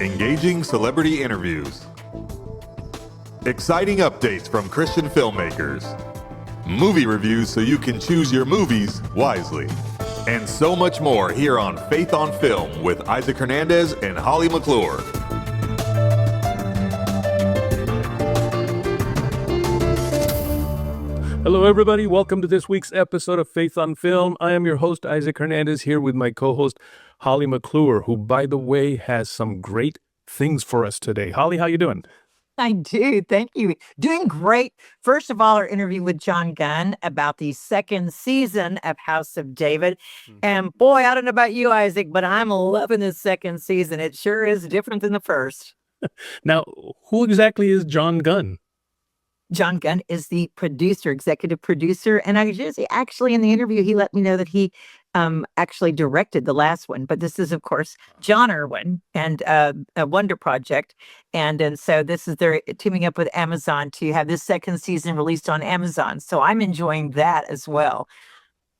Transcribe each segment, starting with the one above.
engaging celebrity interviews, exciting updates from Christian filmmakers, movie reviews so you can choose your movies wisely, and so much more here on Faith on Film with Isaac Hernandez and Holly McClure. Hello, everybody. Welcome to this week's episode of Faith on Film. I am your host, Isaac Hernandez, here with my co-host, Holly McClure, who, by the way, has some great things for us today. Holly, how you doing? I do. Thank you. Doing great. First of all, our interview with Jon Gunn about the second season of House of David. And boy, I don't know about you, Isaac, but I'm loving this second season. It sure is different than the first. Now, who exactly is Jon Gunn? Jon Gunn is the producer, executive producer. And actually in the interview, he let me know that he actually directed the last one. But this is, of course, John Irwin and a Wonder Project. And so they're teaming up with Amazon to have this second season released on Amazon. So I'm enjoying that as well.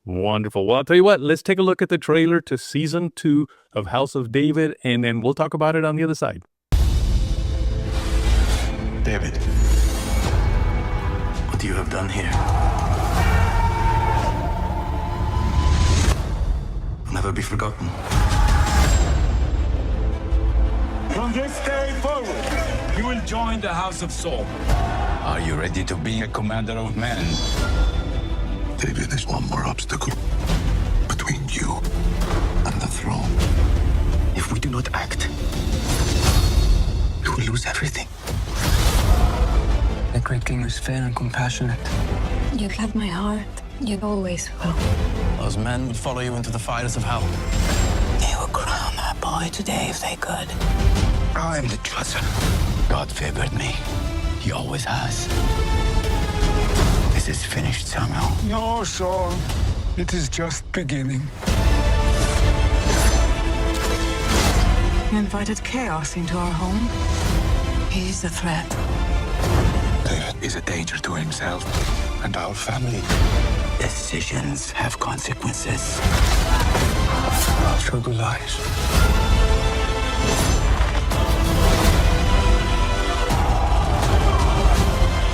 Wonderful. Well, I'll tell you what, let's take a look at the trailer to season 2 of House of David, and then we'll talk about it on the other side. David, what you have done here will never be forgotten. From this day forward, you will join the House of Saul. Are you ready to be a commander of men? David, there's one more obstacle between you and the throne. If we do not act, we will lose everything. The great king is fair and compassionate. You have my heart. You always will. Those men would follow you into the fires of hell. They will crown that boy today if they could. I am the chosen. God favored me. He always has. This is finished, Samuel. No, Saul. It is just beginning. You invited chaos into our home. He's a threat. David is a danger to himself and our family. Decisions have consequences. Struggle lies.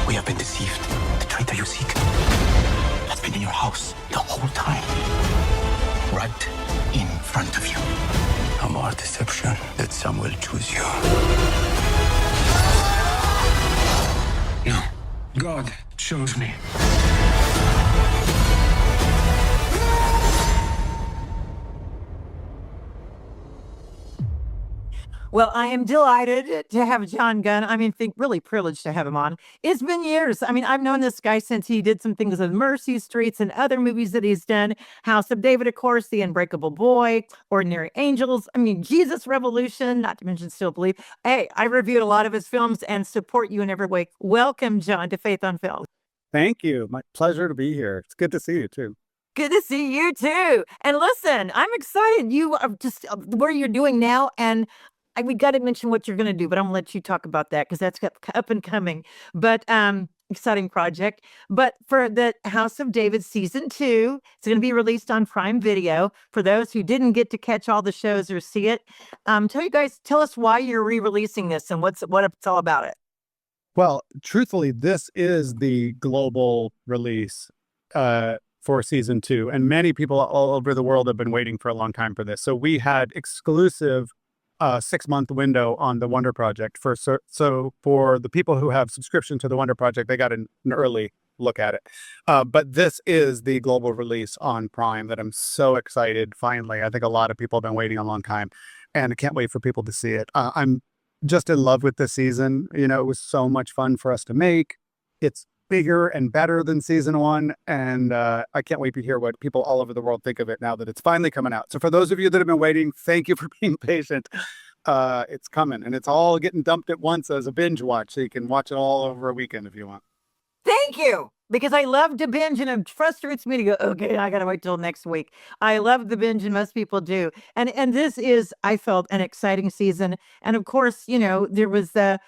We have been deceived. The traitor you seek has been in your house the whole time. Right in front of you. No more deception that some will choose you. No. God chose me. Well, I am delighted to have Jon Gunn. Really privileged to have him on. It's been years. I've known this guy since he did some things with Mercy Streets and other movies that he's done. House of David, of course, The Unbreakable Boy, Ordinary Angels. Jesus Revolution, not to mention Still Believe. Hey, I reviewed a lot of his films and support you in every way. Welcome, Jon, to Faith on Film. Thank you. My pleasure to be here. It's good to see you, too. Good to see you, too. And listen, I'm excited. You are just where you're doing now, and we got to mention what you're going to do, but I'm going to let you talk about that because that's up and coming. But exciting project. But for the House of David season 2, it's going to be released on Prime Video. For those who didn't get to catch all the shows or see it, tell us why you're re-releasing this and what it's all about it. Well, truthfully, this is the global release for season 2, and many people all over the world have been waiting for a long time for this. So we had exclusive 6-month window on the Wonder Project so for the people who have subscription to the Wonder Project, they got an early look at it. But this is the global release on Prime that I'm so excited. Finally, I think a lot of people have been waiting a long time, and I can't wait for people to see it. I'm just in love with this season. It was so much fun for us to make. It's bigger and better than season 1, and I can't wait to hear what people all over the world think of it now that it's finally coming out. So for those of you that have been waiting, thank you for being patient. It's coming, and it's all getting dumped at once as a binge watch, so you can watch it all over a weekend if you want. Thank you. Because I love to binge, and it frustrates me to go, okay, I got to wait till next week. I love the binge, and most people do. And this is, I felt, an exciting season. And of course, there was the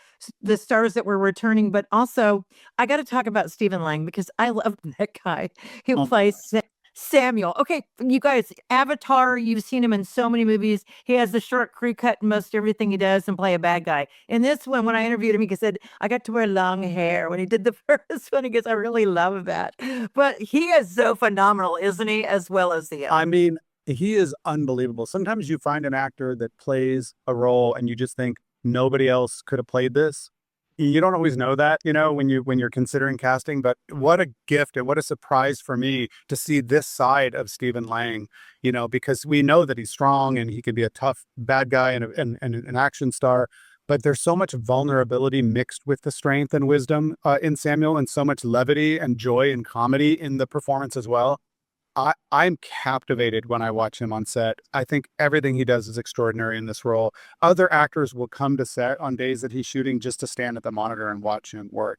stars that were returning, but also I got to talk about Stephen Lang because I love that guy who plays Samuel. Okay, you guys, Avatar, you've seen him in so many movies. He has the short crew cut in most everything he does and play a bad guy. In this one, when I interviewed him, he said, I got to wear long hair. When he did the first one, he goes, I really love that. But he is so phenomenal, isn't he? As well as the I mean, he is unbelievable. Sometimes you find an actor that plays a role and you just think nobody else could have played this. You don't always know that, when you're considering casting, but what a gift and what a surprise for me to see this side of Stephen Lang, because we know that he's strong and he can be a tough bad guy and an action star. But there's so much vulnerability mixed with the strength and wisdom in Samuel, and so much levity and joy and comedy in the performance as well. I'm captivated when I watch him on set. I think everything he does is extraordinary in this role. Other actors will come to set on days that he's shooting just to stand at the monitor and watch him work.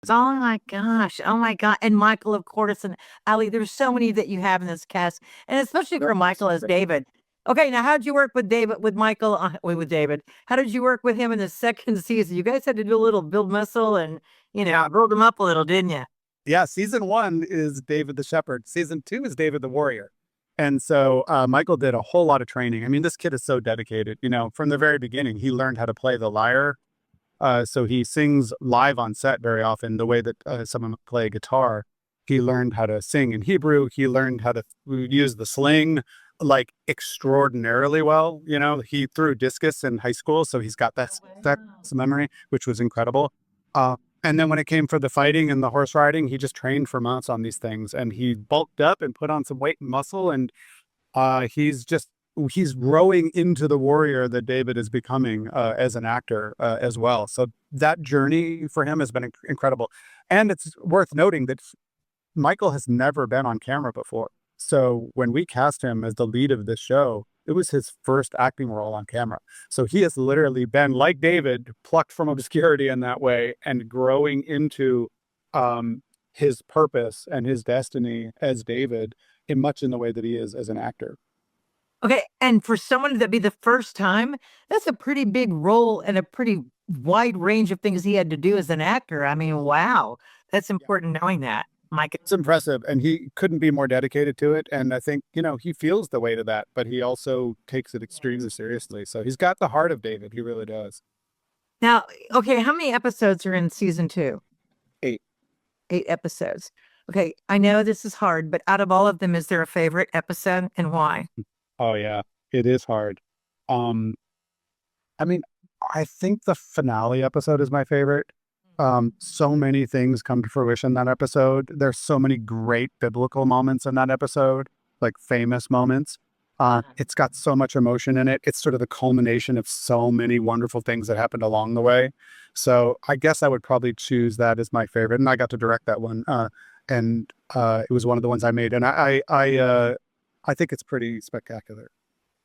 Oh my gosh. Oh my God. And Michael, of course, and Ali, there's so many that you have in this cast, and especially for Michael as David. Okay, now how did you work with David, with Michael, with David? How did you work with him in the second season? You guys had to do a little build muscle and, build him up a little, didn't you? Yeah, season 1 is David the Shepherd. Season 2 is David the Warrior. And so Michael did a whole lot of training. I mean, this kid is so dedicated. From the very beginning, he learned how to play the lyre. So he sings live on set very often, the way that someone would play guitar. He learned how to sing in Hebrew. He learned how to use the sling like extraordinarily well. He threw discus in high school, so he's got that memory, which was incredible. And then when it came for the fighting and the horse riding, he just trained for months on these things, and he bulked up and put on some weight and muscle, and he's growing into the warrior that David is becoming as an actor as well. So that journey for him has been incredible. And it's worth noting that Michael has never been on camera before. So when we cast him as the lead of this show, it was his first acting role on camera. So he has literally been, like David, plucked from obscurity in that way and growing into his purpose and his destiny as David in the way that he is as an actor. Okay, and for someone to be the first time, that's a pretty big role and a pretty wide range of things he had to do as an actor. I mean, wow, that's important knowing that, Mike. It's impressive, and he couldn't be more dedicated to it. And I think, he feels the weight of that, but he also takes it extremely seriously. So he's got the heart of David. He really does. Now, okay, how many episodes are in season 2? 8. 8 episodes. Okay, I know this is hard, but out of all of them, is there a favorite episode and why? Oh yeah, it is hard. I mean, I think the finale episode is my favorite. So many things come to fruition that episode. There's so many great biblical moments in that episode, like famous moments. It's got so much emotion in it. It's sort of the culmination of so many wonderful things that happened along the way. So I guess I would probably choose that as my favorite. And I got to direct that one. And it was one of the ones I made. And I think it's pretty spectacular.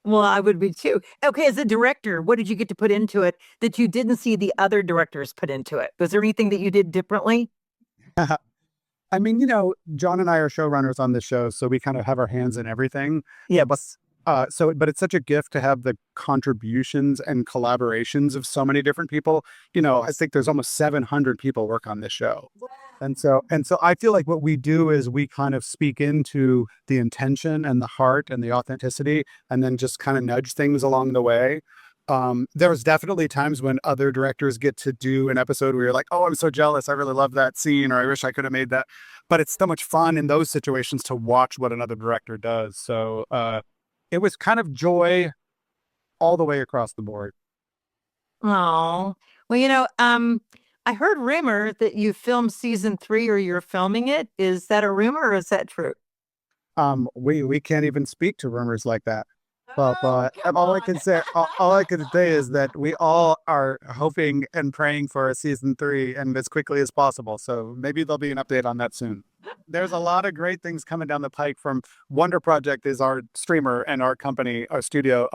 Well, I would be too. Okay, as a director, what did you get to put into it that you didn't see the other directors put into it? Was there anything that you did differently? I mean, John and I are showrunners on this show, so we kind of have our hands in everything. Yeah, but it's such a gift to have the contributions and collaborations of so many different people. I think there's almost 700 people work on this show. And so I feel like what we do is we kind of speak into the intention and the heart and the authenticity, and then just kind of nudge things along the way. There was definitely times when other directors get to do an episode where you're like, oh, I'm so jealous. I really love that scene, or I wish I could have made that. But it's so much fun in those situations to watch what another director does. So it was kind of joy all the way across the board. Oh, well, I heard rumor that you filmed season 3 or you're filming it. Is that a rumor or is that true? We can't even speak to rumors like that. But come all I on. can say, all I can say is that we all are hoping and praying for a season 3 and as quickly as possible. So maybe there'll be an update on that soon. There's a lot of great things coming down the pike from Wonder Project is our streamer and our company, our studio.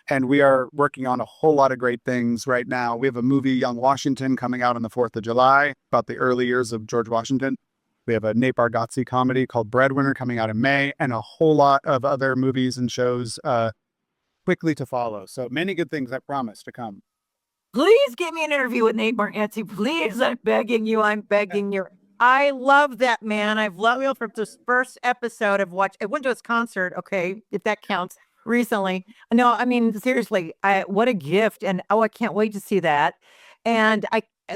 And we are working on a whole lot of great things right now. We have a movie, Young Washington, coming out on the 4th of July about the early years of George Washington. We have a Nate Bargatze comedy called Breadwinner coming out in May, and a whole lot of other movies and shows quickly to follow. So many good things, I promise, to come. Please give me an interview with Nate Bargatze. Please, I'm begging you. I'm begging you. I love that man. I've loved him from this first episode of watch. I went to his concert. Okay, if that counts. Recently, no, I mean seriously. What a gift, and I can't wait to see that. And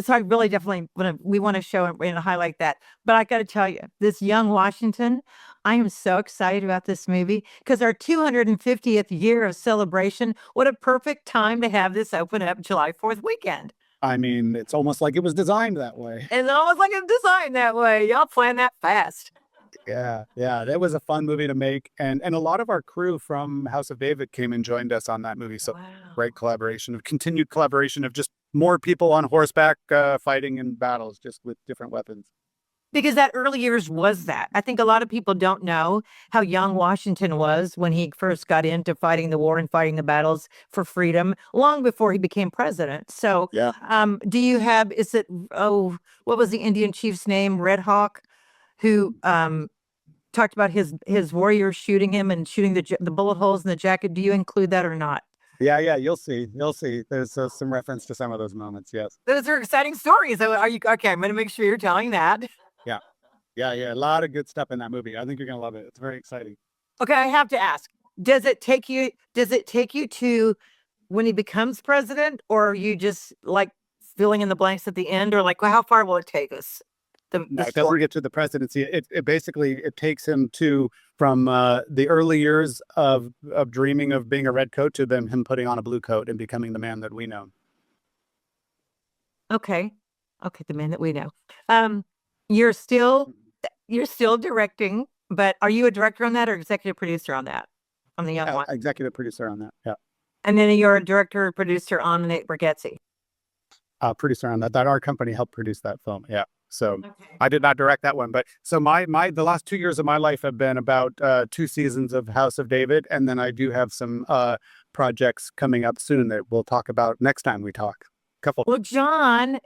so I really definitely we want to show and highlight that. But I got to tell you, this young Washington, I am so excited about this movie because our 250th year of celebration. What a perfect time to have this open up July 4th weekend. I mean, it's almost like it was designed that way. It's almost like it's designed that way. Y'all plan that fast. Yeah, that was a fun movie to make, and a lot of our crew from House of David came and joined us on that movie. So great continued collaboration of just more people on horseback fighting in battles, just with different weapons. Because that early years was that. I think a lot of people don't know how young Washington was when he first got into fighting the war and fighting the battles for freedom, long before he became president. So, Yeah. Do you have? What was the Indian chief's name? Red Hawk, who talked about his warriors shooting him and shooting the bullet holes in the jacket. Do you include that or not? Yeah, you'll see. There's some reference to some of those moments. Yes. Those are exciting stories. So are you okay? I'm going to make sure you're telling that. Yeah. A lot of good stuff in that movie. I think you're gonna love it. It's very exciting. Okay, I have to ask: Does it take you to when he becomes president, or are you just like filling in the blanks at the end, or like how far will it take us? It doesn't get to the presidency. It basically takes him from the early years of dreaming of being a red coat to then him putting on a blue coat and becoming the man that we know. Okay, the man that we know. You're still directing, but are you a director on that or executive producer on that? On the young one, executive producer on that. Yeah, and then you're a director or producer on Nate Bargatze. Producer on that. Our company helped produce that film. Yeah. So I did not direct that one, but so the last 2 years of my life have been about 2 seasons of House of David, and then I do have some projects coming up soon that we'll talk about next time we talk. Well, Jon,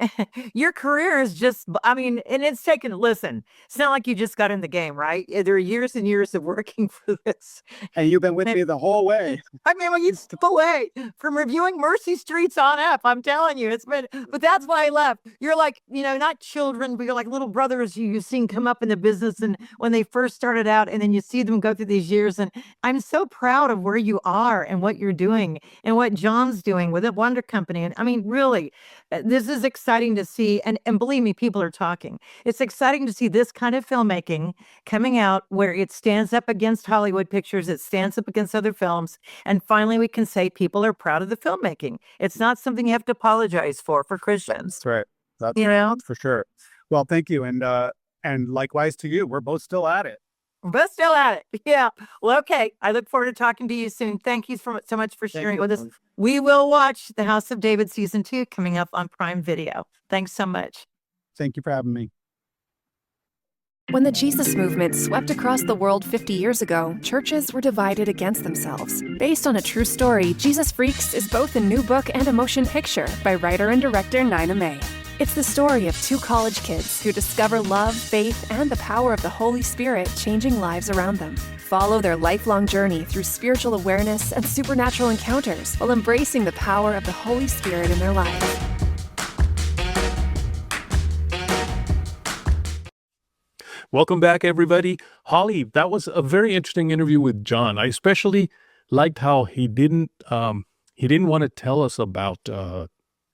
your career is just, I mean, and it's listen, it's not like you just got in the game, right? There are years and years of working for this. And you've been with me the whole way. I mean, well, the whole way from reviewing Mercy Streets on up. I'm telling you, but that's why I left. You're like, not children, but you're like little brothers you've seen come up in the business and when they first started out, and then you see them go through these years. And I'm so proud of where you are and what you're doing and what Jon's doing with the Wonder Company. And I mean, really, this is exciting to see. And believe me, people are talking. It's exciting to see this kind of filmmaking coming out where it stands up against Hollywood pictures. It stands up against other films. And finally, we can say people are proud of the filmmaking. It's not something you have to apologize for Christians. That's right. That's for sure. Well, thank you. And likewise to you. We're both still at it. But still at it. Yeah. Well, okay. I look forward to talking to you soon. Thank you so much for sharing it with us. We will watch The House of David Season 2 coming up on Prime Video. Thanks so much. Thank you for having me. When the Jesus movement swept across the world 50 years ago, churches were divided against themselves. Based on a true story, Jesus Freaks is both a new book and a motion picture by writer and director Nina May. It's the story of 2 college kids who discover love, faith, and the power of the Holy Spirit changing lives around them. Follow their lifelong journey through spiritual awareness and supernatural encounters while embracing the power of the Holy Spirit in their lives. Welcome back, everybody. Holly, that was a very interesting interview with Jon. I especially liked how he didn't want to tell us about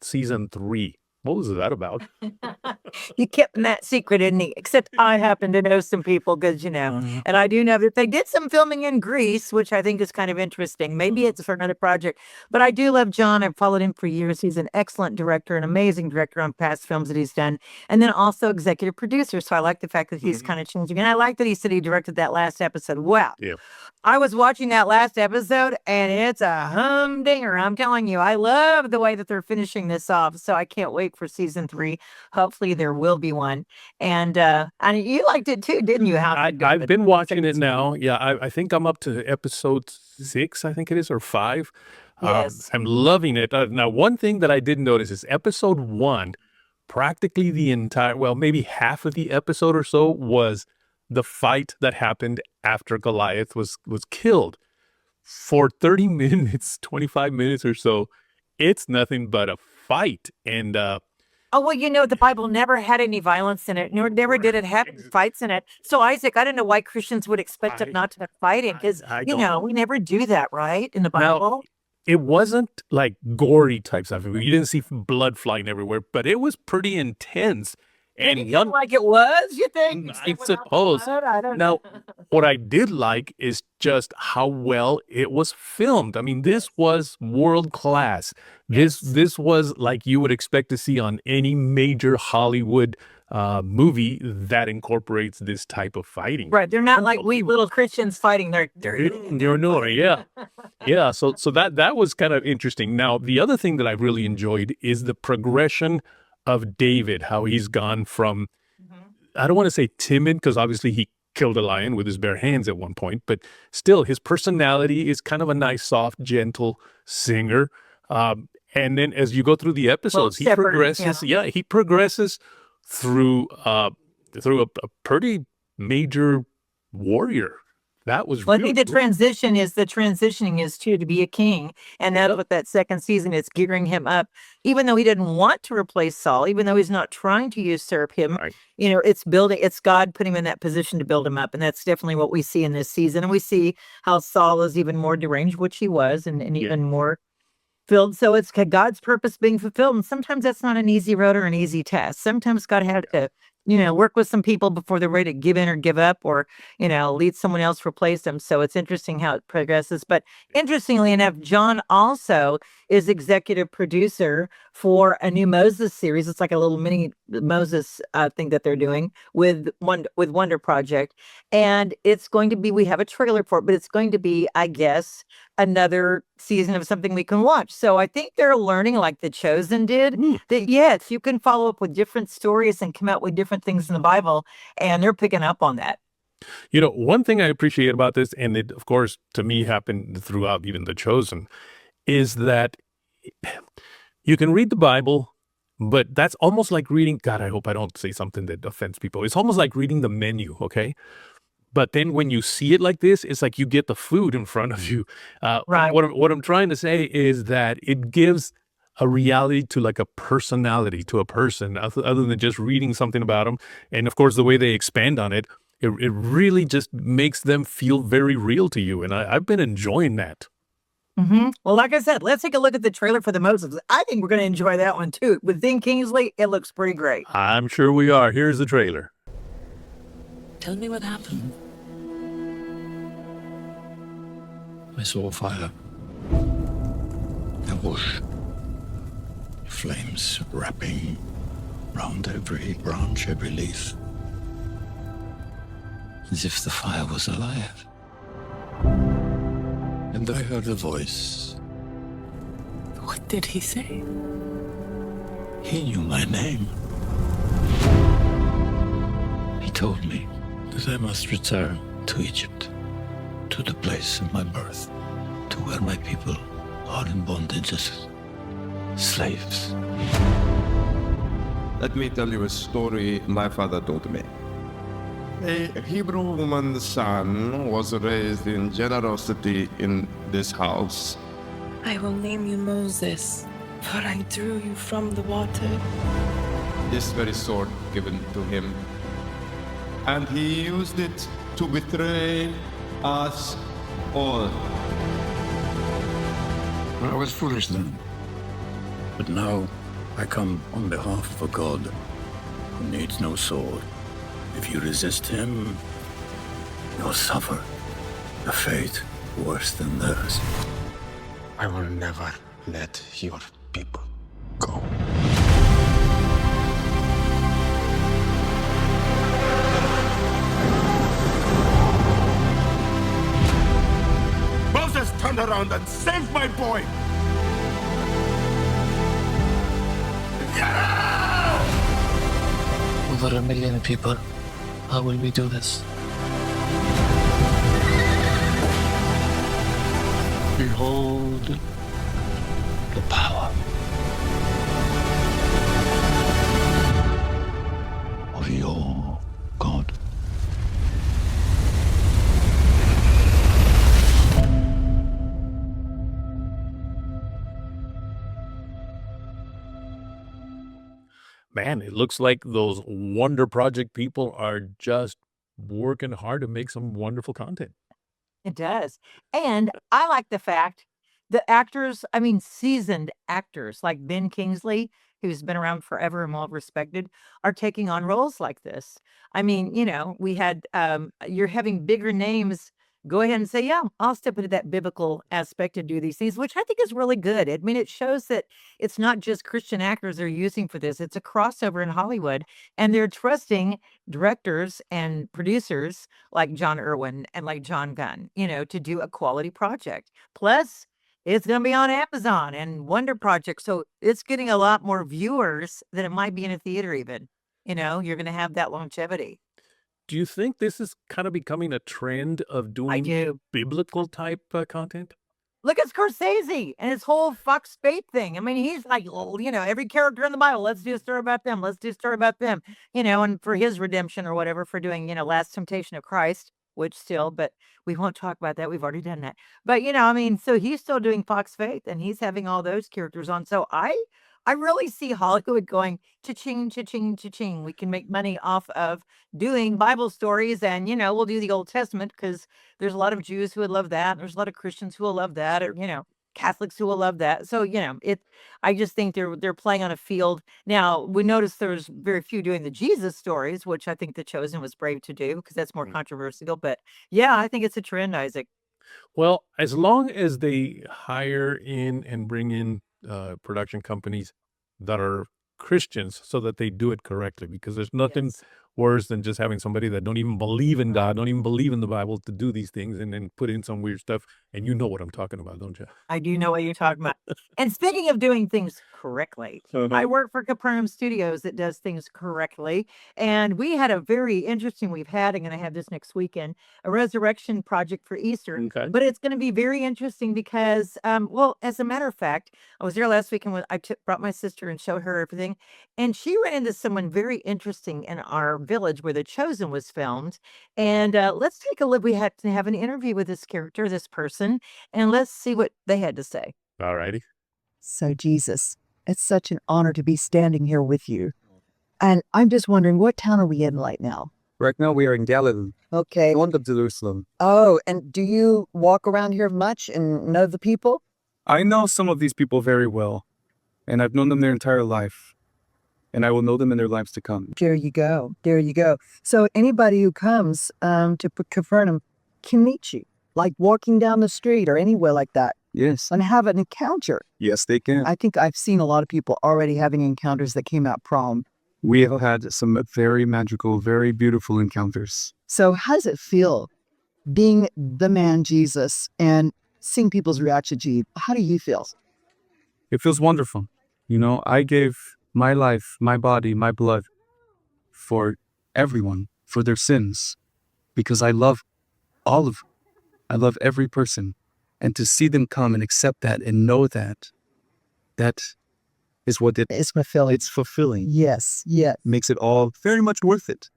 season 3. What was that about? He kept that secret, didn't he? Except I happen to know some people because, and I do know that they did some filming in Greece, which I think is kind of interesting. Maybe it's for another project. But I do love Jon. I've followed him for years. He's an excellent director, an amazing director on past films that he's done. And then also executive producer. So I like the fact that he's kind of changing. And I like that he said he directed that last episode. Wow. Yeah. I was watching that last episode, and it's a humdinger. I'm telling you, I love the way that they're finishing this off. So I can't wait for season 3. Hopefully there will be one. And you liked it too, didn't you? I've been watching it now. Yeah, I think I'm up to episode 6, I think it is, or 5. Yes. I'm loving it. Now, one thing that I did notice is episode 1, practically the entire, well, maybe half of the episode or so was the fight that happened after Goliath was killed. For 30 minutes, 25 minutes or so, it's nothing but a fight. And Oh, well, the Bible never had any violence in it, nor never did it have any fights in it. So, Isaac, I don't know why Christians would expect it not to have fighting because, I don't. we never do that, right? In the Now, Bible. it wasn't like gory type stuff. You didn't see blood flying everywhere, but it was pretty intense. And Anything like it was, you think? I suppose. I don't Now, know. what I did like is just how well it was filmed. I mean, this was world class. This was like you would expect to see on any major Hollywood movie that incorporates this type of fighting. Right. They're not like we little Christians fighting. Yeah. Yeah. So that was kind of interesting. Now, the other thing that I really enjoyed is the progression of David, how he's gone from, I don't want to say timid, because obviously he killed a lion with his bare hands at one point, but still his personality is kind of a nice, soft, gentle singer. And then as you go through the episodes, he progresses. Yeah, he progresses through a pretty major warrior. That was Well, really I think cool. the transitioning is to be a king. And that's what that second season is gearing him up. Even though he didn't want to replace Saul, even though he's not trying to usurp him, Right. it's God putting him in that position to build him up. And that's definitely what we see in this season. And we see how Saul is even more deranged, which he was, and even more filled. So it's God's purpose being fulfilled. And sometimes that's not an easy road or an easy task. Sometimes God had to, work with some people before they're ready to give in or give up or, lead someone else, replace them. So it's interesting how it progresses. But interestingly enough, John also is executive producer for a new Moses series. It's like a little mini Moses thing that they're doing with Wonder Project. And it's going to be, we have a trailer for it, but it's going to be, I guess, another season of something we can watch. So I think they're learning, like The Chosen did, that yes, you can follow up with different stories and come out with different things in the Bible, and they're picking up on that. One thing I appreciate about this, and it, of course, to me happened throughout even The Chosen, is that you can read the Bible, but that's almost like reading, God, I hope I don't say something that offends people. It's almost like reading the menu, okay? But then when you see it like this, it's like you get the food in front of you. Right. What I'm trying to say is that it gives a reality to like a personality to a person other than just reading something about them. And of course, the way they expand on it, it really just makes them feel very real to you. And I've been enjoying that. Well, like I said, let's take a look at the trailer for the Moses. I think we're going to enjoy that one too. With Dean Kingsley, it looks pretty great. I'm sure we are. Here's the trailer. Tell me what happened. I saw fire. A bush. Flames wrapping round every branch, every leaf. As if the fire was alive. And I heard a voice. What did he say? He knew my name. He told me that I must return to Egypt, to the place of my birth, to where my people are in bondage as slaves. Let me tell you a story my father told me. A Hebrew woman's son was raised in generosity in this house. I will name you Moses, for I drew you from the water. This very sword given to him. And he used it to betray us all. I was foolish then. But now I come on behalf of a God who needs no sword. If you resist him, you'll suffer a fate worse than theirs. I will never let your people go. Moses, turn around and save my boy! Over 1 million people. How will we do this? Behold the power of your God. man, it looks like those Wonder Project people are just working hard to make some wonderful content. It does. And I like the fact the actors, I mean, seasoned actors like Ben Kingsley, who's been around forever and well respected, are taking on roles like this. I mean, we had, you're having bigger names go ahead and say, yeah, I'll step into that biblical aspect and do these things, which I think is really good. I mean, it shows that it's not just Christian actors they're using for this, it's a crossover in Hollywood, and they're trusting directors and producers like John Irwin and like Jon Gunn, to do a quality project. Plus, it's going to be on Amazon and Wonder Project. So it's getting a lot more viewers than it might be in a theater, even. You're going to have that longevity. Do you think this is kind of becoming a trend of I doing do. biblical type content? Look at Scorsese and his whole Fox Fate thing. I mean, he's like, well, every character in the Bible, let's do a story about them. Let's do a story about them, and for his redemption or whatever, for doing, Last Temptation of Christ, which still, but we won't talk about that. We've already done that. But, I mean, so he's still doing Fox Faith and he's having all those characters on. So I really see Hollywood going cha-ching, cha-ching, cha-ching. We can make money off of doing Bible stories and, we'll do the Old Testament because there's a lot of Jews who would love that. And there's a lot of Christians who will love that, or, Catholics who will love that. So, I just think they're playing on a field. Now, we noticed there's very few doing the Jesus stories, which I think The Chosen was brave to do because that's more controversial. But yeah, I think it's a trend, Isaac. Well, as long as they hire in and bring in production companies that are Christians so that they do it correctly, because there's nothing Yes. worse than just having somebody that don't even believe in God, don't even believe in the Bible to do these things and then put in some weird stuff. And you know what I'm talking about, don't you? I do know what you're talking about. And speaking of doing things correctly, I work for Capernaum Studios that does things correctly. And we had a very interesting, I'm going to have this next weekend, a resurrection project for Easter. Okay. But it's going to be very interesting because, well, as a matter of fact, I was there last weekend when brought my sister and showed her everything. And she ran into someone very interesting in our village where The Chosen was filmed. And let's take a look. We had to have an interview with this character, this person, and let's see what they had to say. All righty. So, Jesus, it's such an honor to be standing here with you. And I'm just wondering, what town are we in right now? Right now we are in Galilee, Okay. north of Jerusalem. Oh, and do you walk around here much and know the people? I know some of these people very well, and I've known them their entire life, and I will know them in their lives to come. There you go. There you go. So anybody who comes to Capernaum can meet you, like walking down the street or anywhere like that, Yes. and have an encounter. Yes, they can. I think I've seen a lot of people already having encounters that came out prom. We have had some very magical, very beautiful encounters. So how does it feel being the man Jesus and seeing people's reaction to you? How do you feel? It feels wonderful. You know, I gave my life, my body, my blood for everyone, for their sins, because I love all of them. I love every person. And to see them come and accept that and know that, that is what It's fulfilling. it's fulfilling. Yes, yeah. Makes it all very much worth it.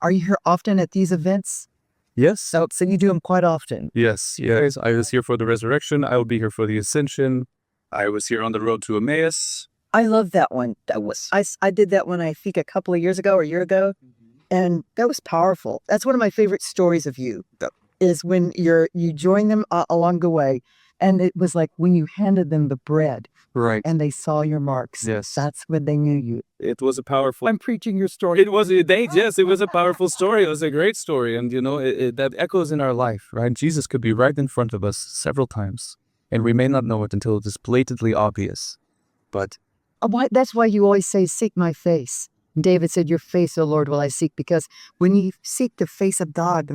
Are you here often at these events? Yes. So you do them quite often. Yes. Yes. I was here for the resurrection. I will be here for the ascension. I was here on the road to Emmaus. I love that one. I did that one, I think, a couple of years ago or a year ago, and that was powerful. That's one of my favorite stories of you. Is when you join them along the way, and it was like when you handed them the bread, Right. and they saw your marks. Yes. That's when they knew you. It was a powerful. I'm preaching your story. It was yes, it was a powerful story. It was a great story, and you know that echoes in our life, right? Jesus could be right in front of us several times, and we may not know it until it is blatantly obvious. But That's why you always say, "Seek my face." David said, "Your face, O Lord, will I seek," because when you seek the face of God,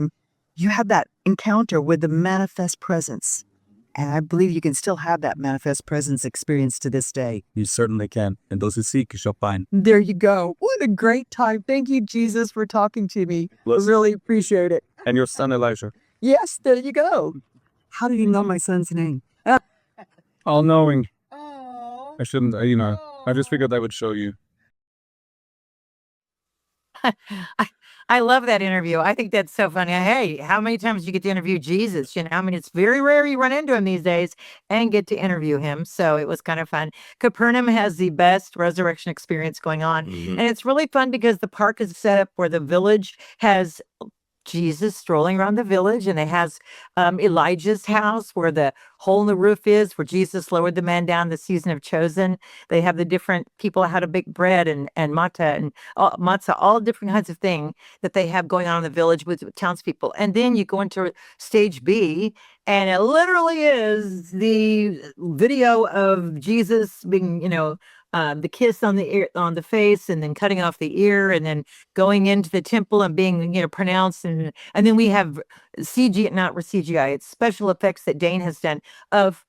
you have that encounter with the manifest presence. And I believe you can still have that manifest presence experience to this day. you certainly can, and those who seek shall find. There you go. What a great time. Thank you, Jesus, for talking to me. Bless. Really appreciate it. And your son Elijah, Yes, there you go. How do you know my son's name? all knowing. I shouldn't, I just figured I would show you. I love that interview. I think that's so funny. Hey, how many times do you get to interview Jesus? You know, I mean, it's very rare you run into him these days and get to interview him. So it was kind of fun. Capernaum has the best resurrection experience going on. And it's really fun because the park is set up where the village has Jesus strolling around the village, and it has Elijah's house where the hole in the roof is, where Jesus lowered the man down the season of chosen. They have the different people how to bake bread and matzah and matzah, all different kinds of things that they have going on in the village with townspeople. And then you go into stage B, and it literally is the video of Jesus being, the kiss on the ear, on the face, and then cutting off the ear, and then going into the temple and being, pronounced, and then we have not CGI, it's special effects that Dane has done of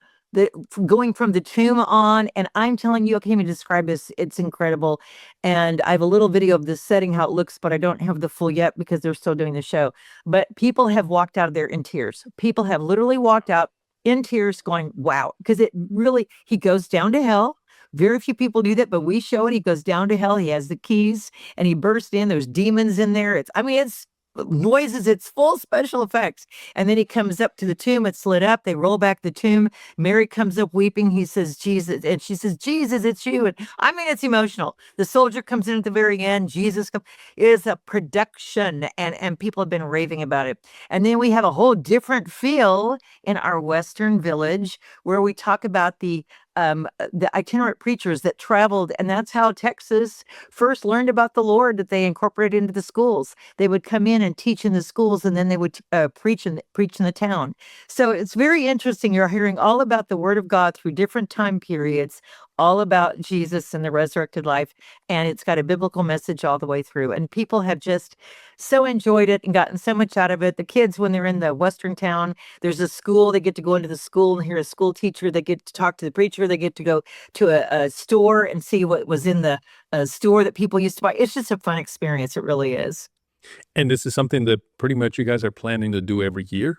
going from the tomb on, and I'm telling you, I can't even describe this. It's incredible, and I have a little video of this setting how it looks, but I don't have the full yet because they're still doing the show. But people have walked out of there in tears. People have literally walked out in tears, going, "Wow!" Because he goes down to hell. Very few people do that, but we show it. He goes down to hell. He has the keys and he bursts in. There's demons in there. It's noises. It's full special effects. And then he comes up to the tomb. It's lit up. They roll back the tomb. Mary comes up weeping. He says, "Jesus." And she says, "Jesus, it's you." And it's emotional. The soldier comes in at the very end. Jesus comes. It is a production, and people have been raving about it. And then we have a whole different feel in our Western village where we talk about the itinerant preachers that traveled, and that's how Texas first learned about the Lord, that they incorporated into the schools. They would come in and teach in the schools, and then they would preach in the town. So it's very interesting. You're hearing all about the Word of God through different time periods, all about Jesus and the resurrected life, and it's got a biblical message all the way through. And people have just so enjoyed it and gotten so much out of it. The kids, when they're in the Western town, there's a school, they get to go into the school and hear a school teacher, they get to talk to the preacher, they get to go to a store and see what was in the store that people used to buy. It's just a fun experience. It really is. And this is something that pretty much you guys are planning to do every year?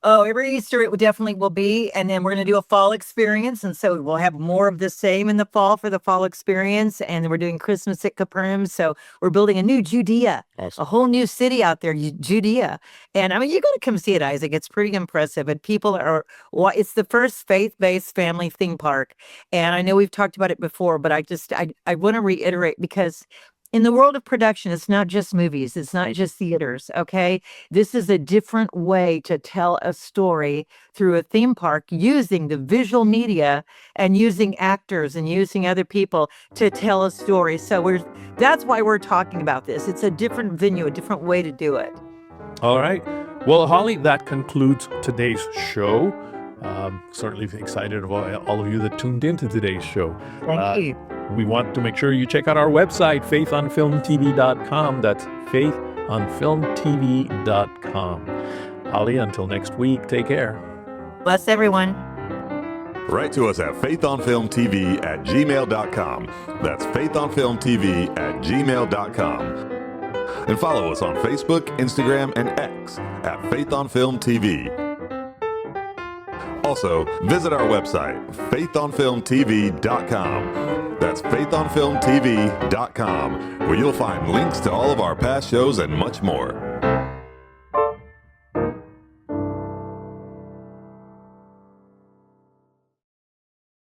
Oh, every Easter it definitely will be. And then we're going to do a fall experience. And so we'll have more of the same in the fall for the fall experience. And we're doing Christmas at Capernaum. So we're building a new Judea, a whole new city out there, Judea. And you got to come see it, Isaac. It's pretty impressive. And it's the first faith-based family theme park. And I know we've talked about it before, but I want to reiterate, because in the world of production, it's not just movies. It's not just theaters, okay? This is a different way to tell a story through a theme park using the visual media and using actors and using other people to tell a story. So that's why we're talking about this. It's a different venue, a different way to do it. All right. Well, Holly, that concludes today's show. Certainly excited about all of you that tuned into today's show. Thank you. We want to make sure you check out our website, faithonfilmtv.com. That's faithonfilmtv.com. Holly, until next week, take care. Bless everyone. Write to us at faithonfilmtv@gmail.com. That's faithonfilmtv@gmail.com. And follow us on Facebook, Instagram, and X at faithonfilmtv. Also, visit our website, faithonfilmtv.com. That's faithonfilmtv.com, where you'll find links to all of our past shows and much more.